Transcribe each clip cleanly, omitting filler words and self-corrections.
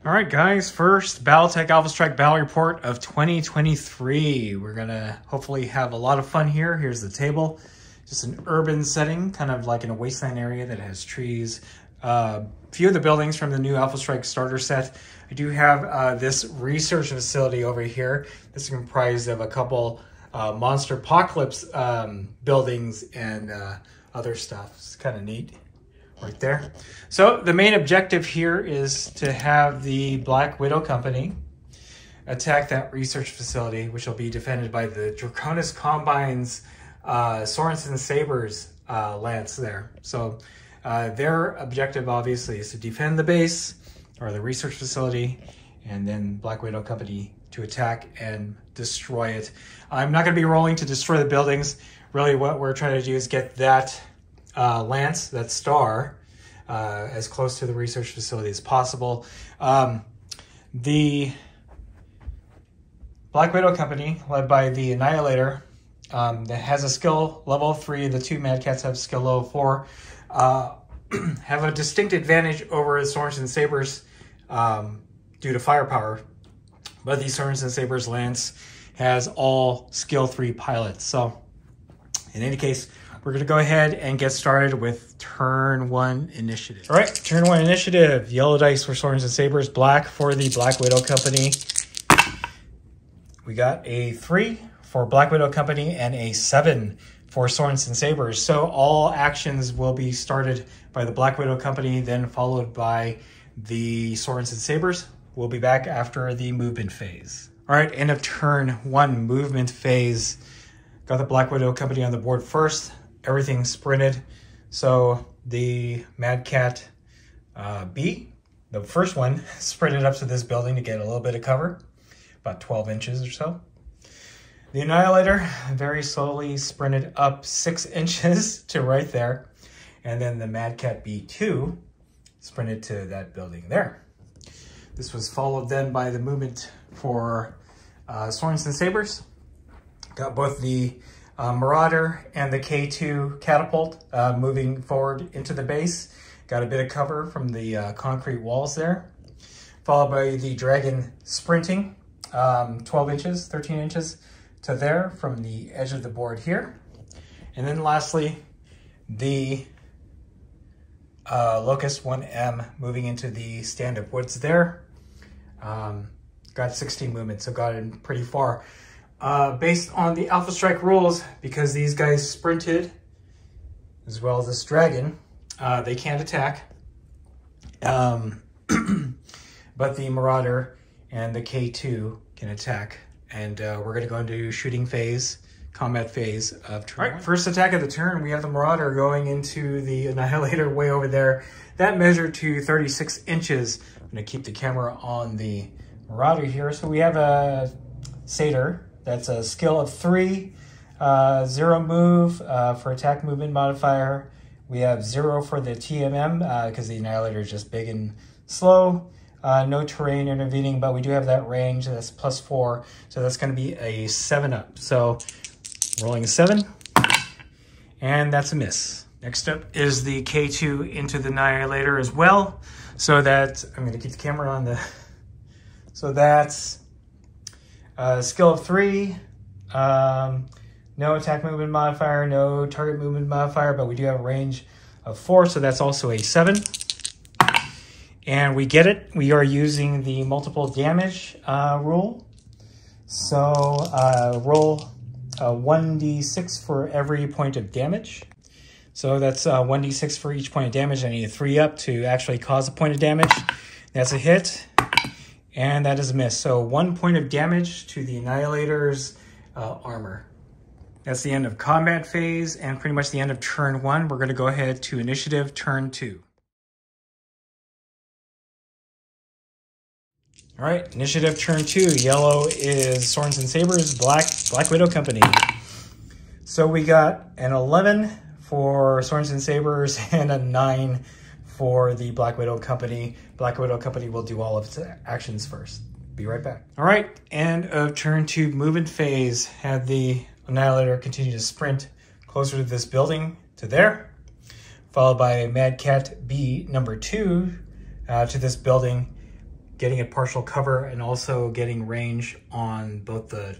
All right, guys, first Battletech Alpha Strike Battle Report of 2023. We're gonna hopefully have a lot of fun here. Here's the table. Just an urban setting, kind of like in a wasteland area that has trees. Few of the buildings from the new Alpha Strike starter set. I do have this research facility over here. This is comprised of a couple Monster Apocalypse buildings and other stuff. It's kind of neat. Right there. So the main objective here is to have the Black Widow Company attack that research facility, which will be defended by the Draconis Combine's Sorenson Sabres lance there. So their objective obviously is to defend the base or the research facility, and then Black Widow Company to attack and destroy it. I'm not going to be rolling to destroy the buildings. Really what we're trying to do is get that lance, that star, as close to the research facility as possible. The Black Widow Company, led by the Annihilator, that has a skill level 3, the two Mad Cats have skill level 4, have a distinct advantage over the Sorenson Sabres due to firepower. But the Sorenson Sabres lance has all skill 3 pilots. So in any case, we're going to go ahead and get started with turn 1 initiative. All right, turn 1 initiative. Yellow dice for Sorenson Sabres, black for the Black Widow Company. We got a 3 for Black Widow Company and a 7 for Sorenson Sabres. So all actions will be started by the Black Widow Company, then followed by the Sorenson Sabres. We'll be back after the movement phase. All right, end of turn 1 movement phase. Got the Black Widow Company on the board first. Everything sprinted. So the Mad Cat B, the first one, sprinted up to this building to get a little bit of cover, about 12 inches or so. The Annihilator very slowly sprinted up 6 inches to right there. And then the Mad Cat B2 sprinted to that building there. This was followed then by the movement for Sorenson Sabres. Got both the Marauder and the K2 catapult moving forward into the base. Got a bit of cover from the concrete walls there. Followed by the Dragon sprinting 12 inches, 13 inches to there from the edge of the board here. And then lastly, the Locust 1M moving into the stand-up woods there. Got 16 movements, so got in pretty far. Based on the Alpha Strike rules, because these guys sprinted, as well as this dragon, they can't attack. But the Marauder and the K2 can attack. And we're going to go into shooting phase, combat phase of turn. All right, first attack of the turn, we have the Marauder going into the Annihilator way over there. That measured to 36 inches. I'm going to keep the camera on the Marauder here. So we have a Satyr. That's a skill of 3, 0 move for attack movement modifier. We have 0 for the TMM because the Annihilator is just big and slow. No terrain intervening, but we do have that range. That's +4, so that's going to be a 7-up. So rolling a 7, and that's a miss. Next up is the K2 into the Annihilator as well. So that, I'm going to keep the camera on the, so that's skill of 3, no attack movement modifier, no target movement modifier, but we do have a range of 4, so that's also a 7. And we get it. We are using the multiple damage rule. So roll 1d6 for every point of damage. So that's 1d6 for each point of damage. I need a 3-up to actually cause a point of damage. That's a hit. And that is a miss. So 1 point of damage to the Annihilator's armor. That's the end of combat phase and pretty much the end of turn 1. We're going to go ahead to initiative turn 2. All right, initiative turn 2. Yellow is Sorenson Sabres, Black Widow Company. So we got an 11 for Sorenson Sabres and a 9 for the Black Widow Company. Black Widow Company will do all of its actions first. Be right back. All right, end of turn 2 movement phase. Had the Annihilator continue to sprint closer to this building to there, followed by Mad Cat B number 2 to this building. getting a partial cover and also getting range on both the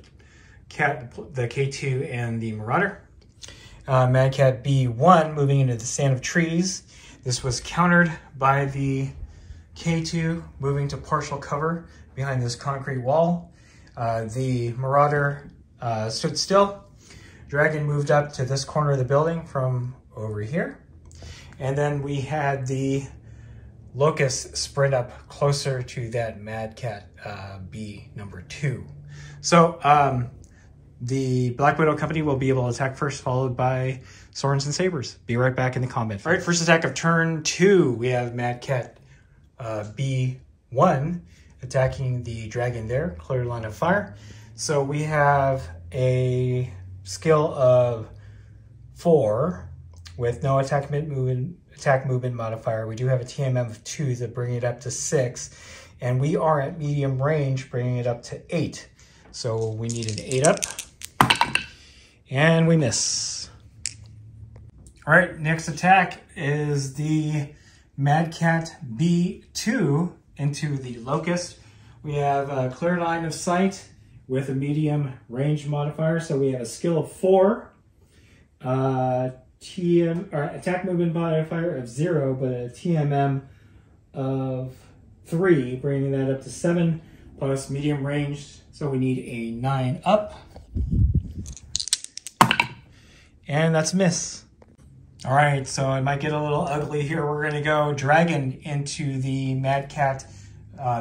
K2 and the Marauder. Mad Cat B1 moving into the stand of trees. This was countered by the K2 moving to partial cover behind this concrete wall. The Marauder stood still. Dragon moved up to this corner of the building from over here. And then we had the Locust sprint up closer to that Mad Cat B number 2. So the Black Widow Company will be able to attack first, followed by Sorenson Sabres. Be right back in the combat phase. All right, first attack of turn 2, we have Mad Cat B1 attacking the dragon there, clear line of fire. So we have a skill of 4 with no attack movement modifier. We do have a TMM of 2 to bring it up to 6, and we are at medium range, bringing it up to 8. So we need an 8 up, and we miss. All right, next attack is the Mad Cat B2 into the Locust. We have a clear line of sight with a medium range modifier. So we have a skill of 4, attack movement modifier of 0, but a TMM of 3, bringing that up to 7, plus medium range. So we need a 9 up. And that's a miss. All right, so it might get a little ugly here. We're gonna go Dragon into the Mad Cat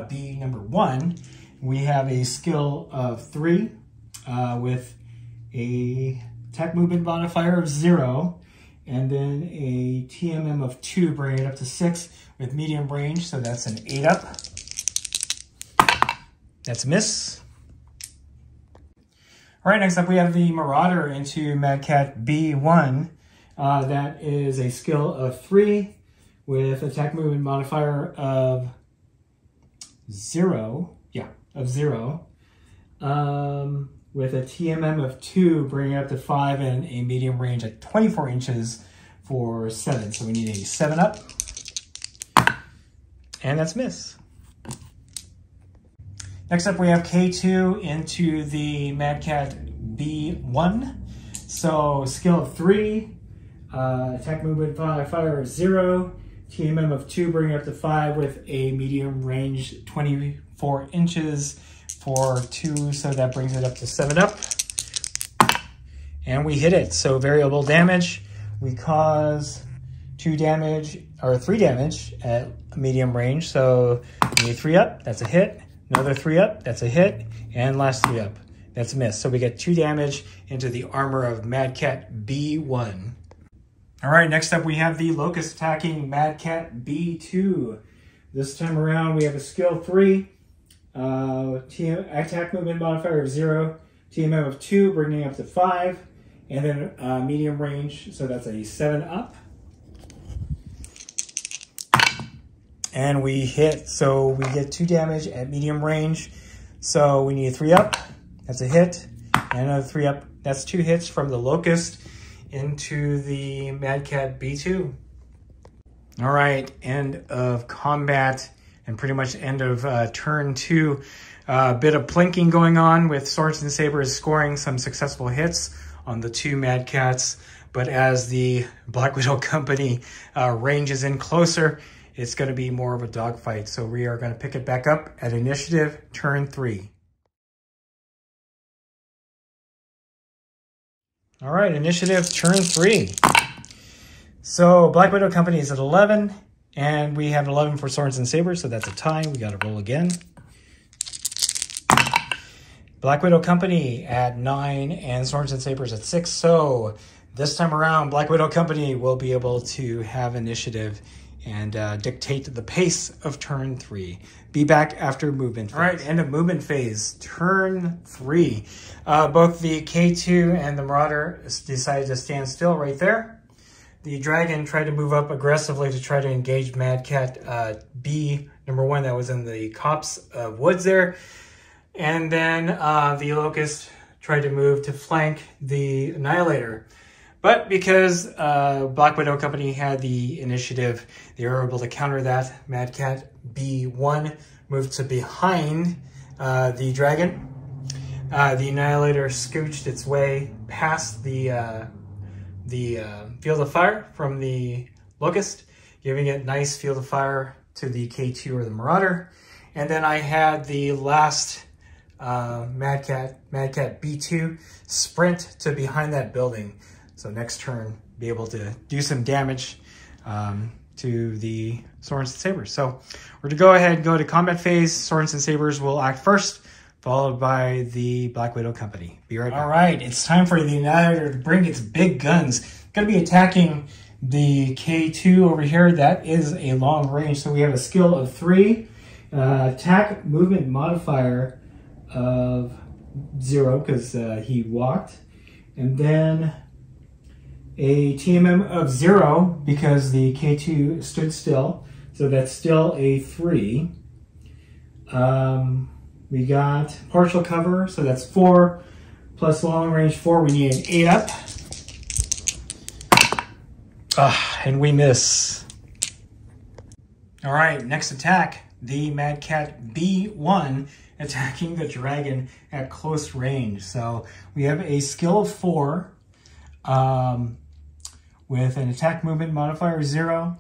B number 1. We have a skill of 3 with a attack movement modifier of 0, and then a TMM of 2, bringing it up to 6 with medium range. So that's an 8 up. That's a miss. All right, next up we have the Marauder into Mad Cat B1. That is a skill of 3 with attack movement modifier of 0. Yeah, of 0. With a TMM of 2, bringing it up to 5, and a medium range at 24 inches for 7. So we need a 7 up. And that's a miss. Next up, we have K2 into the Mad Cat B1. So skill of 3, attack movement modifier of 0, TMM of 2, bringing it up to 5 with a medium range 24 inches for 2. So that brings it up to 7 up. And we hit it. So variable damage. We cause 2 damage or 3 damage at medium range. So we need 3 up. That's a hit. Another 3 up, that's a hit, and last 3 up, that's a miss. So we get 2 damage into the armor of Mad Cat B1. All right, next up we have the Locust attacking Mad Cat B2. This time around we have a skill 3, attack movement modifier of 0, TMM of 2, bringing it up to 5, and then medium range, so that's a 7 up. And we hit, so we get 2 damage at medium range. So we need a 3 up, that's a hit, and another 3 up. That's 2 hits from the Locust into the Mad Cat B2. All right, end of combat and pretty much end of turn 2. A bit of plinking going on with Sorenson Sabres scoring some successful hits on the 2 Mad Cats. But as the Black Widow Company ranges in closer, it's going to be more of a dogfight. So we are going to pick it back up at initiative, turn 3. All right, initiative, turn 3. So Black Widow Company is at 11, and we have 11 for Sorenson Sabres, so that's a tie. We got to roll again. Black Widow Company at 9, and Sorenson Sabres at 6. So this time around, Black Widow Company will be able to have initiative and dictate the pace of turn 3. Be back after movement phase. All right, end of movement phase, turn 3. Both the K2 and the Marauder decided to stand still right there. The Dragon tried to move up aggressively to try to engage Mad Cat B number 1 that was in the copse of woods there. And then the Locust tried to move to flank the Annihilator. But because Black Widow Company had the initiative, they were able to counter that. Mad Cat B1 moved to behind the Dragon. The Annihilator scooched its way past the field of fire from the Locust, giving it nice field of fire to the K2 or the Marauder. And then I had the last Madcat B2 sprint to behind that building. So next turn, be able to do some damage to the Sorenson Sabres. So we're to go ahead and go to combat phase. Sorenson Sabres will act first, followed by the Black Widow Company. Be right back. All right, it's time for the Annihilator to bring its big guns. Going to be attacking the K2 over here. That is a long range. So we have a skill of 3, attack movement modifier of 0 because he walked, and then a TMM of 0 because the K2 stood still. So that's still a 3. We got partial cover, so that's 4 plus long range 4. We need an 8 up. And we miss. All right, next attack, the Madcat B1 attacking the Dragon at close range. So we have a skill of 4 with an attack movement modifier of 0,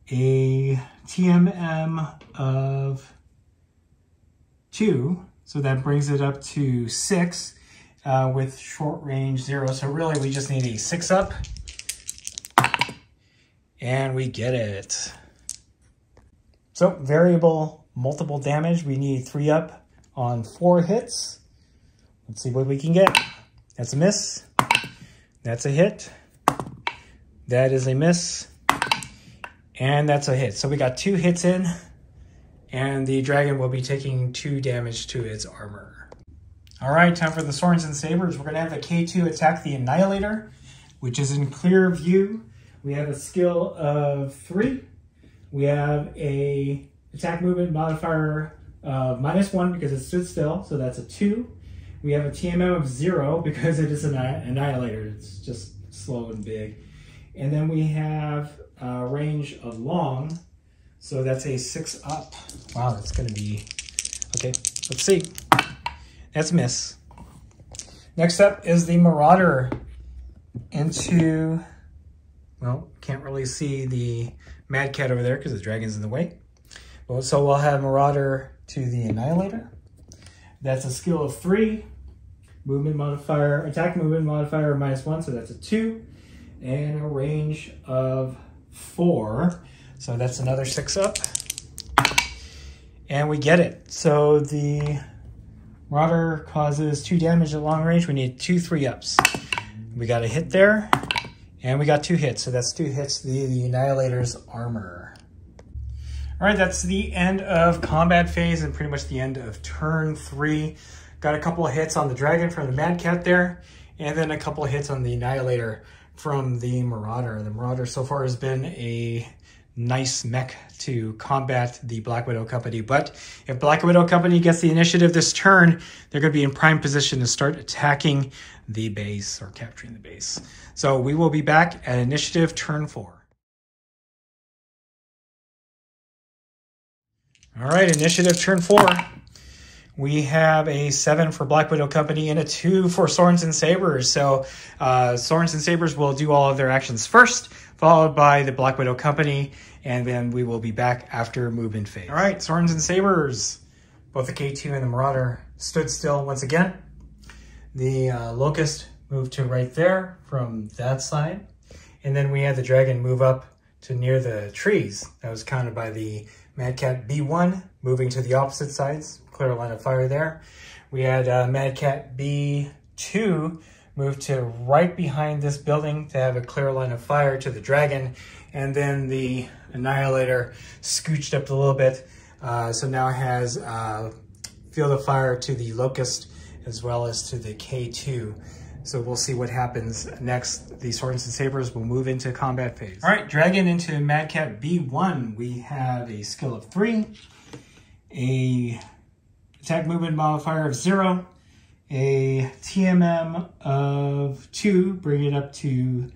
a TMM of 2, so that brings it up to 6 with short range 0. So really we just need a 6 up. And we get it. So variable multiple damage, we need 3 up on 4 hits. Let's see what we can get. That's a miss. That's a hit. That is a miss. And that's a hit. So we got 2 hits in, and the Dragon will be taking 2 damage to its armor. All right, time for the Sorenson Sabres. We're gonna have the K2 attack the Annihilator, which is in clear view. We have a skill of 3. We have a attack movement modifier of -1 because it stood still, so that's a 2. We have a TMM of 0 because it is an Annihilator. It's just slow and big. And then we have a range of long, so that's a 6 up. Wow, that's gonna be, okay, let's see. That's a miss. Next up is the Marauder into, well, can't really see the Madcat over there because the Dragon's in the way. Well, so we'll have Marauder to the Annihilator. That's a skill of 3. Movement modifier, attack movement modifier of -1, so that's a 2. And a range of 4. So that's another 6 up. And we get it. So the Marauder causes 2 damage at long range. We need 2 3-ups. We got a hit there. And we got 2 hits, so that's 2 hits to the Annihilator's armor. All right, that's the end of combat phase and pretty much the end of turn 3. Got a couple of hits on the Dragon from the Madcat there, and then a couple of hits on the Annihilator from the Marauder. The Marauder so far has been a nice mech to combat the Black Widow Company, but if Black Widow Company gets the initiative this turn, they're going to be in prime position to start attacking the base or capturing the base. So we will be back at initiative turn 4. All right, initiative turn 4. We have a 7 for Black Widow Company and a 2 for Sorenson Sabres. So Sorenson Sabres will do all of their actions first, followed by the Black Widow Company, and then we will be back after movement phase. All right, Sorenson Sabres, both the K2 and the Marauder stood still once again. The Locust moved to right there from that side. And then we had the Dragon move up to near the trees. That was counted by the Madcat B1 moving to the opposite sides. Clear line of fire there. We had Madcat B2 move to right behind this building to have a clear line of fire to the Dragon. And then the Annihilator scooched up a little bit. So now it has field of fire to the Locust as well as to the K2. So we'll see what happens next. The Sorenson Sabres will move into combat phase. All right, Dragon into Madcat B1. We have a skill of 3, a attack movement modifier of 0, a TMM of 2, bring it up to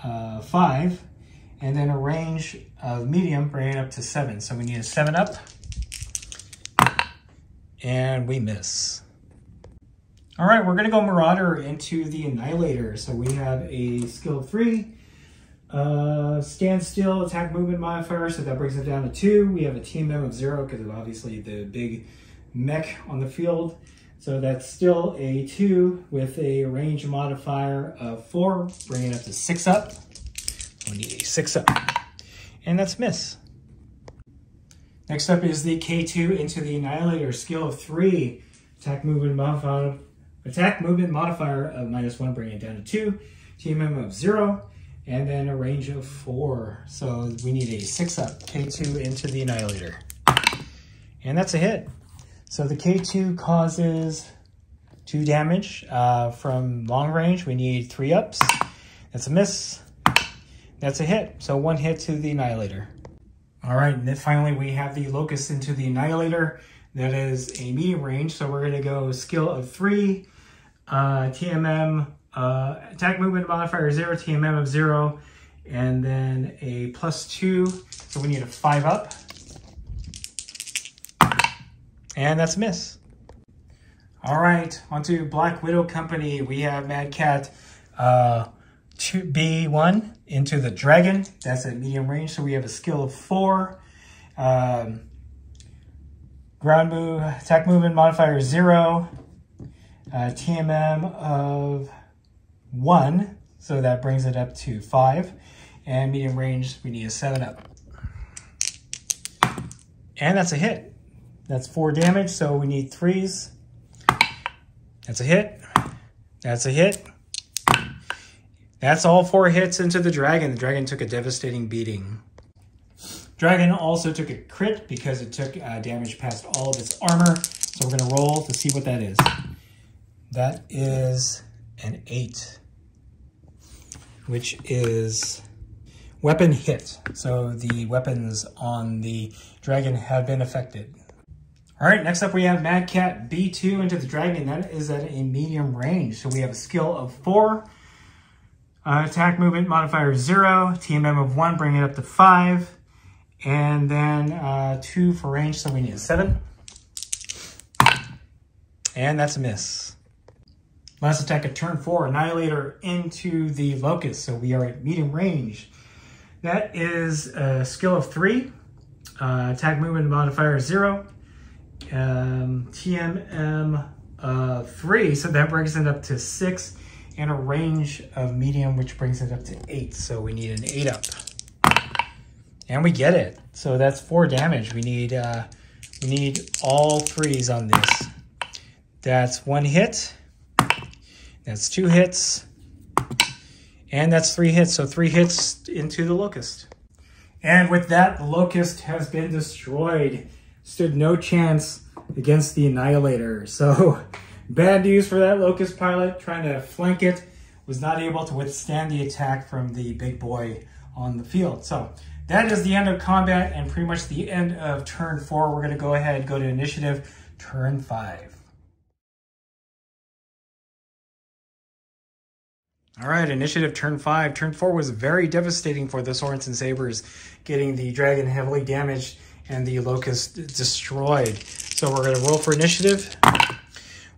5, and then a range of medium, bring it up to 7. So we need a 7 up. and we miss. All right, we're gonna go Marauder into the Annihilator. So we have a skill of 3, stand still, attack movement modifier, so that brings it down to 2. We have a TMM of 0 because of obviously the big mech on the field. So that's still a 2 with a range modifier of 4, bringing it up to 6 up. We need a 6 up, and that's miss. Next up is the K2 into the Annihilator, skill of 3, attack movement modifier of -1, bringing it down to 2, TMM of 0, and then a range of 4. So we need a 6 up K2 into the Annihilator, and that's a hit. So the K2 causes 2 damage from long range. We need 3 ups. That's a miss. That's a hit. So 1 hit to the Annihilator. All right, and then finally we have the Locust into the Annihilator. That is a medium range. So we're gonna go skill of 3, TMM, attack movement modifier 0, TMM of 0, and then a +2. So we need a 5 up. And that's a miss. All right, onto Black Widow Company. We have Mad Cat B1 into the Dragon. That's at medium range, so we have a skill of 4. Ground move, attack movement modifier 0. TMM of 1, so that brings it up to 5. And medium range, we need a 7 up. And that's a hit. That's 4 damage, so we need 3s. That's a hit. That's a hit. That's all 4 hits into the Dragon. The Dragon took a devastating beating. Dragon also took a crit because it took damage past all of its armor. So we're going to roll to see what that is. That is an 8, which is weapon hit. So the weapons on the Dragon have been affected. All right, next up we have Mad Cat B2 into the Dragon. That is at a medium range. So we have a skill of 4, attack movement modifier 0, TMM of 1, bring it up to 5, and then 2 for range, so we need a 7. And that's a miss. Last attack at turn 4, Annihilator into the Locust. So we are at medium range. That is a skill of 3, attack movement modifier 0, TMM 3, so that brings it up to 6, and a range of medium, which brings it up to 8. So we need an 8 up, and we get it. So that's 4 damage. We need all 3s on this. That's 1 hit. That's 2 hits, and that's 3 hits. So 3 hits into the Locust. And with that, the Locust has been destroyed. Stood no chance against the Annihilator. So bad news for that Locust pilot trying to flank it. Was not able to withstand the attack from the big boy on the field. So that is the end of combat and pretty much the end of turn 4. We're going to go ahead and go to initiative turn 5. All right, initiative turn 5. Turn 4 was very devastating for the Sorenson Sabres, getting the Dragon heavily damaged and the Locust destroyed. So we're going to roll for initiative.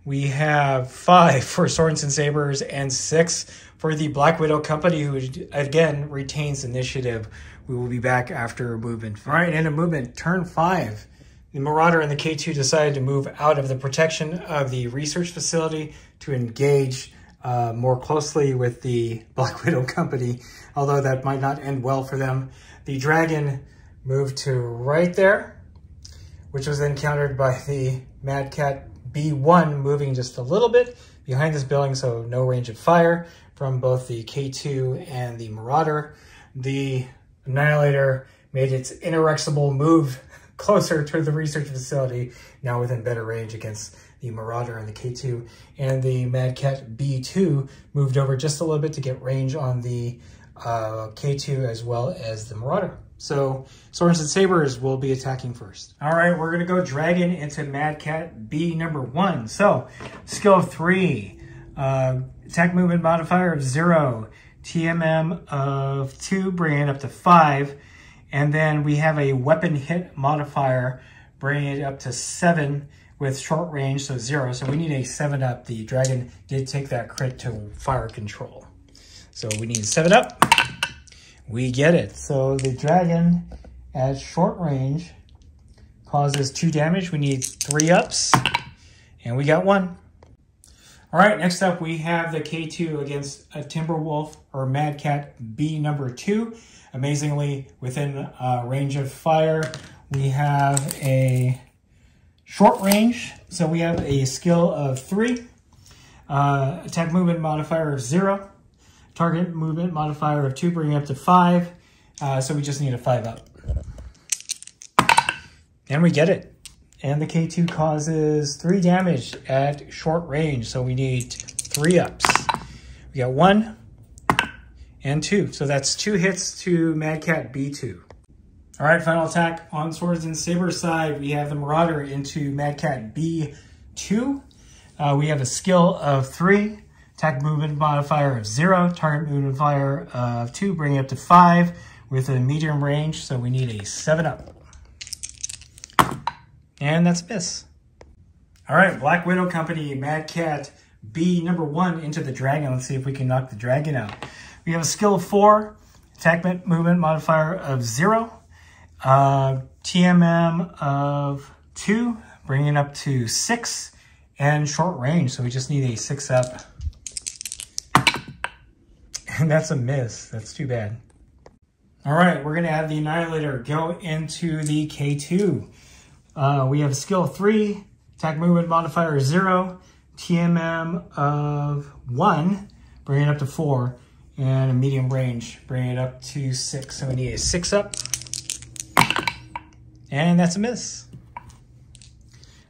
We have 5 for Sorenson Sabres and 6 for the Black Widow Company, who again retains initiative. We will be back after a movement. All right, in a movement, turn 5. The Marauder and the K2 decided to move out of the protection of the research facility to engage more closely with the Black Widow Company, although that might not end well for them. The Dragon moved to right there, which was then countered by the Mad Cat B1 moving just a little bit behind this building, so no range of fire from both the K2 and the Marauder. The Annihilator made its inerexible move closer to the research facility, now within better range against the Marauder and the K2, and the Mad Cat B2 moved over just a little bit to get range on the K2 as well as the Marauder. So Sorenson Sabres will be attacking first. All right, we're gonna go Dragon into Mad Cat B number 1. So skill of 3, attack movement modifier of 0, TMM of 2, bringing it up to 5, and then we have a weapon hit modifier, bringing it up to 7, with short range, so 0. So we need a 7-up. The dragon did take that crit to fire control. So we need 7-up. We get it. So the dragon at short range causes 2 damage. We need 3 ups, and we got 1. All right, next up we have the K2 against a Timberwolf or Mad Cat B number 2. Amazingly, within range of fire, we have a short range. So we have a skill of 3, attack movement modifier of 0, target movement modifier of 2, bringing up to 5. So we just need a 5-up. And we get it. And the K2 causes 3 damage at short range. So we need 3 ups. We got 1 and 2. So that's 2 hits to Mad Cat B2. All right, final attack on Sorenson Sabres side. We have the Marauder into Mad Cat B2. We have a skill of 3, attack movement modifier of 0, target movement modifier of 2, bringing it up to 5 with a medium range. So we need a 7-up. And that's a miss. All right, Black Widow Company, Mad Cat B number 1 into the dragon. Let's see if we can knock the dragon out. We have a skill of 4, attack movement modifier of 0, TMM of 2, bringing it up to 6, and short range. So we just need a 6-up. And that's a miss. That's too bad. All right, we're going to have the Annihilator go into the K2. We have a skill of 3, attack movement modifier 0, TMM of 1, bringing it up to 4, and a medium range, bringing it up to 6. So we need a 6-up, and that's a miss.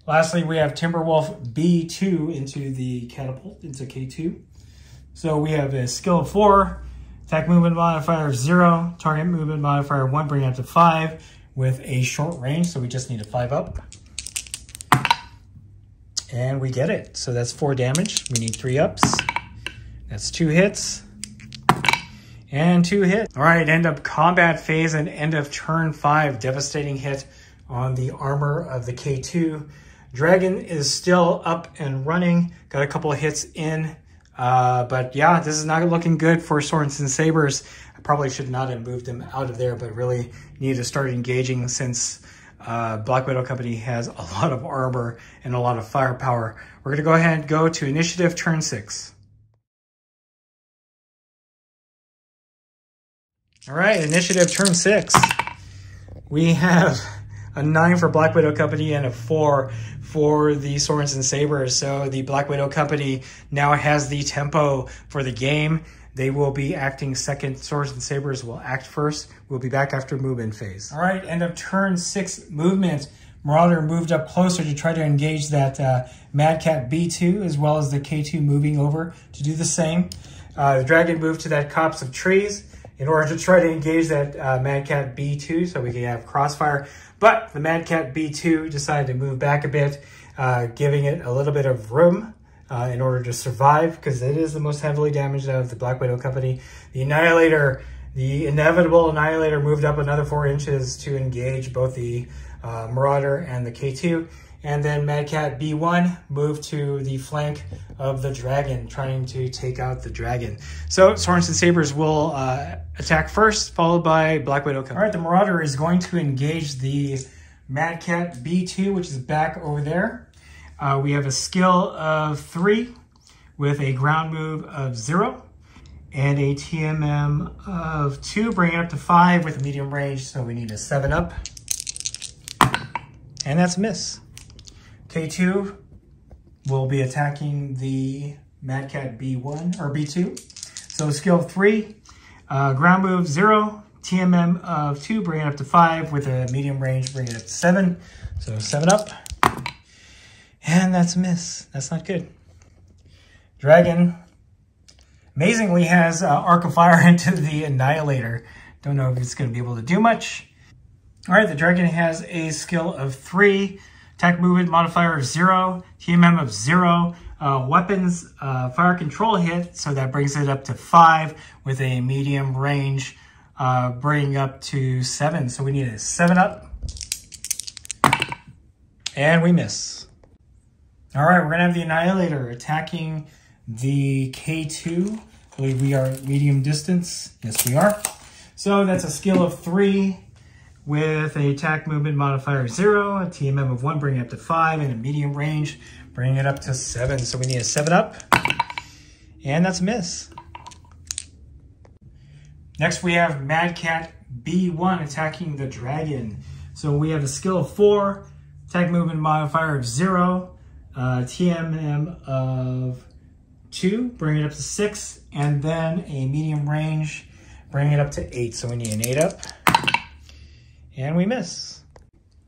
Lastly, we have Timberwolf B2 into the catapult, into K2. So we have a skill of 4, attack movement modifier of 0, target movement modifier 1, bringing it up to 5, with a short range, so we just need a 5-up. And we get it. So that's 4 damage. We need 3 ups. That's 2 hits. And 2 hits. All right, end of combat phase and end of turn 5. Devastating hit on the armor of the K2. Dragon is still up and running. Got a couple of hits in. But yeah, this is not looking good for Sorenson Sabres. I probably should not have moved them out of there, but really need to start engaging since Black Widow Company has a lot of armor and a lot of firepower. We're going to go ahead and go to initiative turn 6. All right, initiative turn 6. We have a 9 for Black Widow Company and a 4 for the Sorenson Sabres. So the Black Widow Company now has the tempo for the game. They will be acting second. Sorenson Sabres will act first. We'll be back after movement phase. All right, end of turn 6 movement. Marauder moved up closer to try to engage that Mad Cat B2, as well as the K2 moving over to do the same. The dragon moved to that copse of trees in order to try to engage that Mad Cat B2 so we can have crossfire. But the Mad Cat B2 decided to move back a bit, giving it a little bit of room in order to survive, because it is the most heavily damaged of the Black Widow Company. The Annihilator, the inevitable Annihilator, moved up another 4 inches to engage both the Marauder and the K2. And then Mad Cat B1 moved to the flank of the dragon, trying to take out the dragon. So Sorenson Sabres will attack first, followed by Black Widow Company. All right, the Marauder is going to engage the Mad Cat B2, which is back over there. We have a skill of 3 with a ground move of 0 and a TMM of 2, bringing it up to 5 with a medium range. So we need a 7-up. And that's a miss. K2 will be attacking the Mad Cat B1 or B2. So skill 3, ground move 0, TMM of 2, bring it up to 5 with a medium range, bring it up to 7. So 7-up. And that's a miss. That's not good. Dragon amazingly has Arc of Fire into the Annihilator. Don't know if it's going to be able to do much. All right, the dragon has a skill of 3, attack movement modifier of 0, TMM of 0, weapons fire control hit, so that brings it up to 5 with a medium range, bringing up to 7. So we need a 7-up, and we miss. All right, we're gonna have the Annihilator attacking the K2. I believe we are medium distance. Yes, we are. So that's a skill of 3 with an attack movement modifier 0, a TMM of 1, bringing it up to 5, and a medium range, bringing it up to 7. So we need a 7 up, and that's a miss. Next we have Mad Cat B1 attacking the Dragon. So we have a skill of 4, attack movement modifier of 0, TMM of 2, bring it up to 6, and then a medium range, bring it up to 8. So we need an 8 up, and we miss.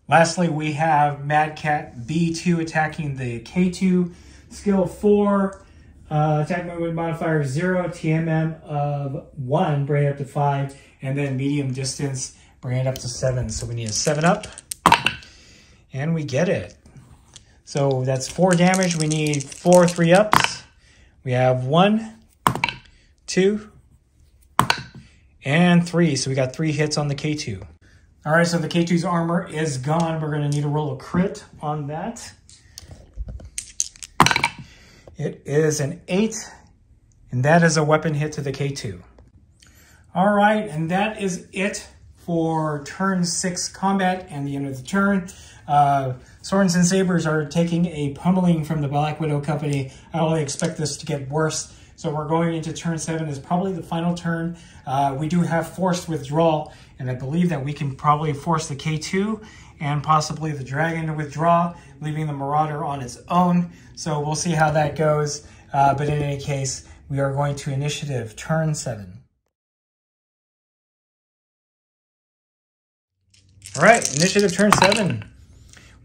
Lastly, we have Mad Cat B2 attacking the K2, skill 4, attack movement modifier 0, TMM of 1, bring it up to 5, and then medium distance, bring it up to 7. So we need a 7 up, and we get it. So that's 4 damage. We need 4 3-ups. We have 1, 2, and 3. So we got 3 hits on the K2. All right, so the K2's armor is gone. We're gonna need to roll a crit on that. It is an 8, and that is a weapon hit to the K2. All right, and that is it for turn 6 combat and the end of the turn. Sorenson Sabres are taking a pummeling from the Black Widow Company. I only expect this to get worse. So we're going into turn 7 is probably the final turn. We do have forced withdrawal, and I believe that we can probably force the K2 and possibly the Dragon to withdraw, leaving the Marauder on its own. So we'll see how that goes. But in any case, we are going to initiative turn 7. All right, initiative turn 7.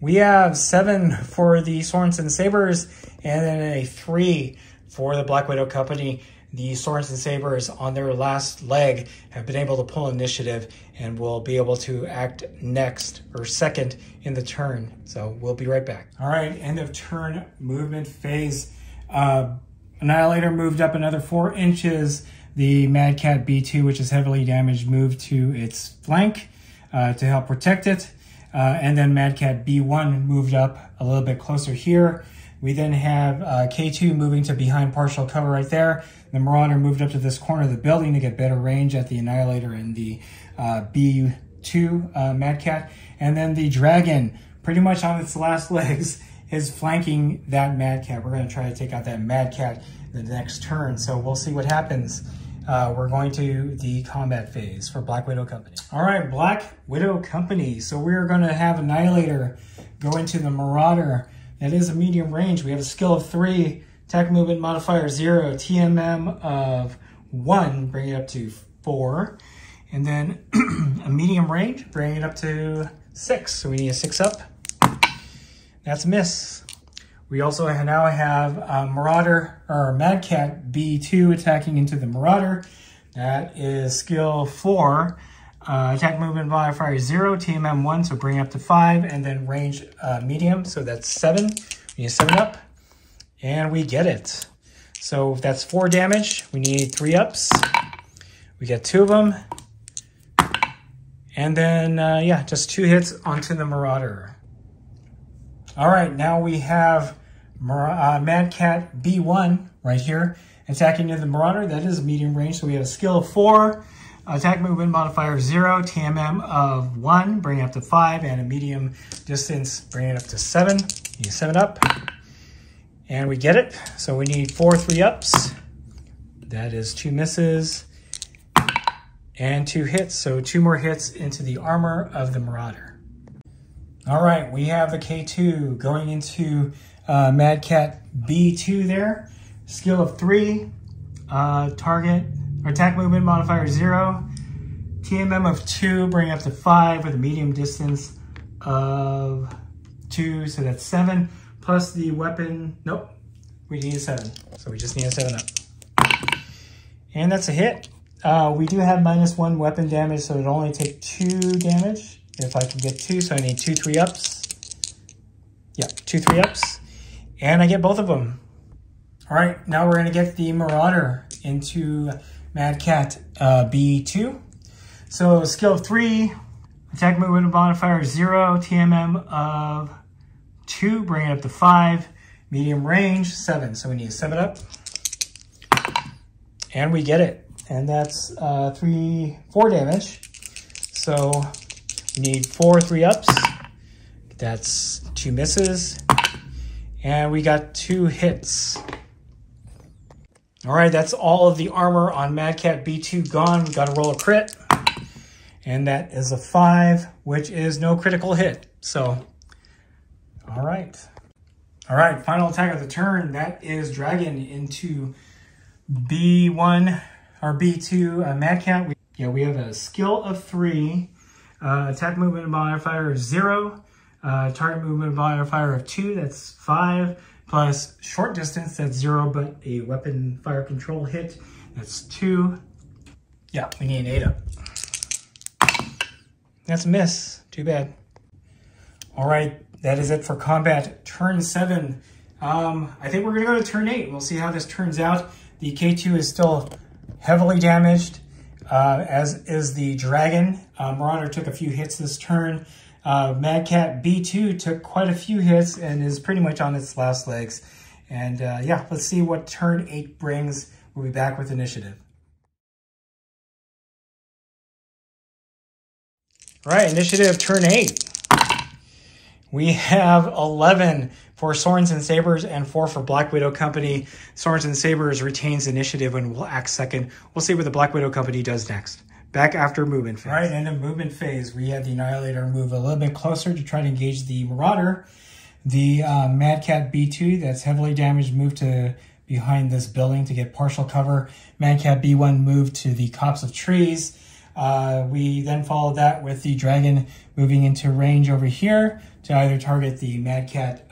We have 7 for the Sorenson Sabres and then a 3 for the Black Widow Company. The Sorenson Sabres on their last leg have been able to pull initiative and will be able to act next or second in the turn. So we'll be right back. All right, end of turn movement phase. Annihilator moved up another 4 inches. The Mad Cat B2, which is heavily damaged, moved to its flank to help protect it. And then Mad Cat B1 moved up a little bit closer here. We then have K2 moving to behind partial cover right there. The Marauder moved up to this corner of the building to get better range at the Annihilator and the B2 Mad Cat. And then the Dragon, pretty much on its last legs, is flanking that Mad Cat. We're going to try to take out that Mad Cat the next turn. So we'll see what happens. We're going to the combat phase for Black Widow Company. All right, Black Widow Company. So we're going to have Annihilator go into the Marauder. That is a medium range. We have a skill of 3, attack movement modifier 0, TMM of 1, bring it up to 4. And then a medium range, bring it up to 6. So we need a 6 up. That's a miss. We also now have Marauder, or Mad Cat B2 attacking into the Marauder. That is skill 4. Attack movement modifier 0, TMM 1, so bring it up to 5, and then range medium, so that's 7. We need a 7 up, and we get it. So that's 4 damage. We need 3 ups. We get 2 of them. And then, yeah, just 2 hits onto the Marauder. All right, now we have Mad Cat B1 right here attacking into the Marauder. That is a medium range, so we have a skill of 4. Attack movement modifier 0, TMM of 1, bring it up to 5, and a medium distance, bring it up to 7. Need 7 up, and we get it. So we need 4 3-ups. That is 2 misses and 2 hits. So 2 more hits into the armor of the Marauder. All right, we have the K2 going into Mad Cat B2 there. Skill of 3, target. Attack movement modifier 0, TMM of 2, bring it up to 5 with a medium distance of 2, so that's 7, plus the weapon, nope, we need a 7, so we just need a 7 up. And that's a hit. We do have -1 weapon damage, so it'll only take 2 damage, if I can get 2, so I need 2 3-ups. Yeah, 2 3-ups, and I get both of them. All right, now we're gonna get the Marauder into Mad Cat B2. So skill of 3, attack movement modifier 0, TMM of 2, bring it up to 5, medium range, 7. So we need a 7 up. And we get it. And that's 4 damage. So we need 4 3-ups. That's 2 misses. And we got 2 hits. All right, that's all of the armor on Mad Cat B2 gone. We got to roll a crit. And that is a 5, which is no critical hit. So, all right. All right, final attack of the turn. That is Dragon into B1 or B2 Mad Cat. We have a skill of 3, attack movement modifier of 0, target movement modifier of 2, that's 5, plus short distance, that's 0, but a weapon fire control hit, that's 2. Yeah, we need an 8 up. That's a miss, too bad. All right, that is it for combat turn 7. I think we're gonna go to turn 8. We'll see how this turns out. The K2 is still heavily damaged, as is the Dragon. Marauder took a few hits this turn. Mad Cat B2 took quite a few hits and is pretty much on its last legs. And yeah, let's see what turn 8 brings. We'll be back with initiative. All right, initiative turn 8. We have 11 for Sorenson Sabres and 4 for Black Widow Company. Sorenson Sabres retains initiative and will act second. We'll see what the Black Widow Company does next. Back after movement phase. All right, end of movement phase. We have the Annihilator move a little bit closer to try to engage the Marauder. The Mad Cat B2 that's heavily damaged moved to behind this building to get partial cover. Mad Cat B1 moved to the copse of trees. We then followed that with the Dragon moving into range over here to either target the Mad Cat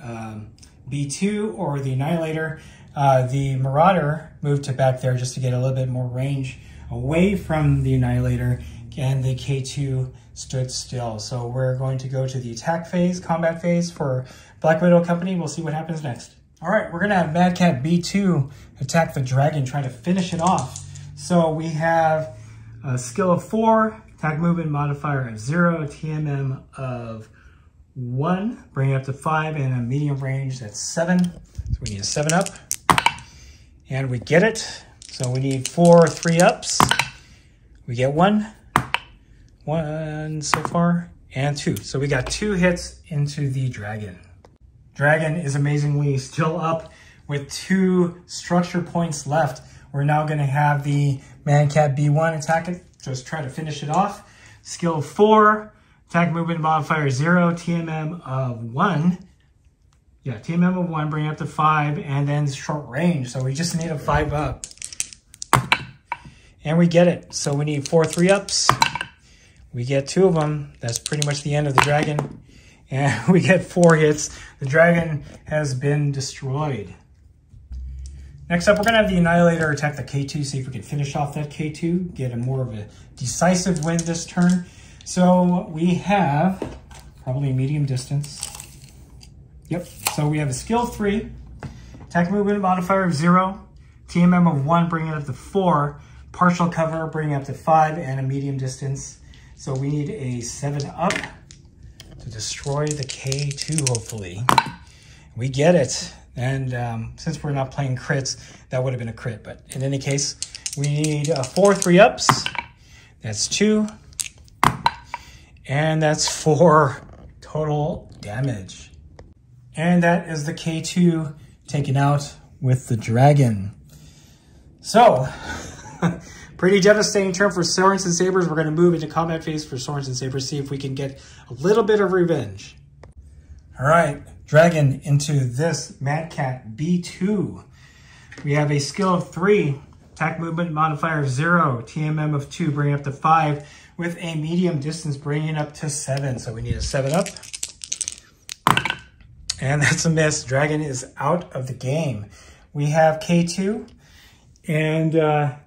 B2 or the Annihilator. The Marauder moved to back there just to get a little bit more range away from the Annihilator, and the K2 stood still. So we're going to go to the attack phase, combat phase for Black Widow Company. We'll see what happens next. All right, we're gonna have Mad Cat B2 attack the Dragon, try to finish it off. So we have a skill of 4, attack movement modifier of 0, TMM of 1, bring it up to 5, and a medium range, that's 7. So we need a 7 up, and we get it. So we need 4 3-ups. We get 1 so far, and 2. So we got 2 hits into the Dragon. Dragon is amazingly still up with 2 structure points left. We're now gonna have the Mad Cat B1 attack it, just try to finish it off. Skill 4, attack movement modifier 0, TMM of 1. Yeah, TMM of 1, bring it up to 5, and then short range. So we just need a 5 up. And we get it. So we need 4 3-ups. We get 2 of them. That's pretty much the end of the Dragon. And we get 4 hits. The Dragon has been destroyed. Next up, we're gonna have the Annihilator attack the K2, see if we can finish off that K2, get a more of a decisive win this turn. So we have probably medium distance. Yep, so we have a skill 3, attack movement modifier of 0, TMM of 1, bring it up to 4, partial cover, bring it up to 5, and a medium distance. So we need a 7 up to destroy the K2, hopefully. We get it. And since we're not playing crits, that would have been a crit. But in any case, we need 4 3-ups. That's 2. And that's 4 total damage. And that is the K2 taken out with the Dragon. So, pretty devastating turn for Sorenson Sabres. We're going to move into combat phase for Sorenson Sabres, see if we can get a little bit of revenge. All right, Dragon into this Mad Cat B2. We have a skill of 3, attack movement modifier 0, TMM of 2, bring it up to 5, with a medium distance, bringing it up to 7. So we need a 7 up. And that's a miss. Dragon is out of the game. We have K2, and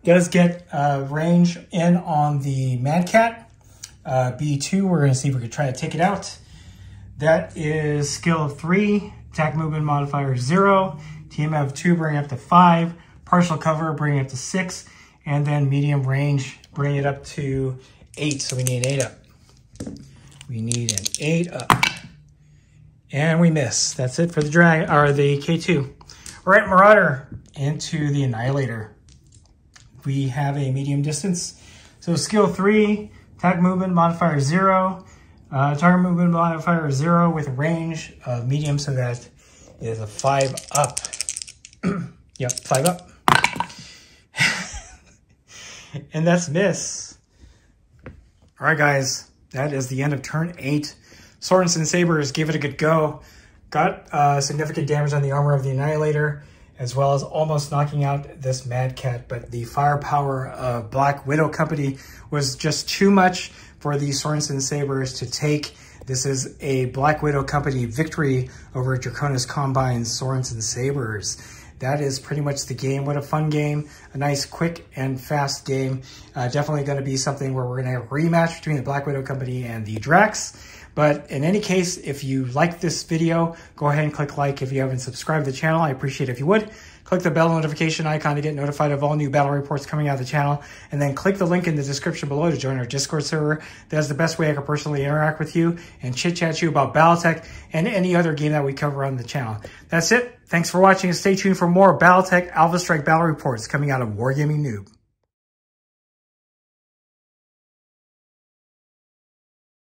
does get range in on the Mad Cat. B2, we're gonna see if we can try to take it out. That is skill of 3, attack movement modifier 0, TMM of 2, bring it up to 5, partial cover, bring it up to 6, and then medium range, bring it up to 8. So we need an 8 up. We need an 8 up. And we miss. That's it for the the K2. All right, Marauder into the Annihilator. We have a medium distance. So skill 3, attack movement modifier 0, target movement modifier 0 with range of medium, so that is a 5 up. Yep, 5 up. And that's miss. All right, guys, that is the end of turn 8. Sorenson Sabres gave it a good go. Got significant damage on the armor of the Annihilator, as well as almost knocking out this Mad Cat, but the firepower of Black Widow Company was just too much for the Sorenson Sabres to take. This is a Black Widow Company victory over Draconis Combine's Sorenson Sabres. That is pretty much the game. What a fun game. A nice, quick, and fast game. Definitely going to be something where we're going to have a rematch between the Black Widow Company and the Drax. But in any case, if you like this video, go ahead and click like. If you haven't subscribed to the channel, I appreciate it if you would. Click the bell notification icon to get notified of all new battle reports coming out of the channel. And then click the link in the description below to join our Discord server. That's the best way I can personally interact with you and chit-chat you about Battletech and any other game that we cover on the channel. That's it. Thanks for watching, and stay tuned for more Battletech Alpha Strike battle reports coming out of Wargaming Noob.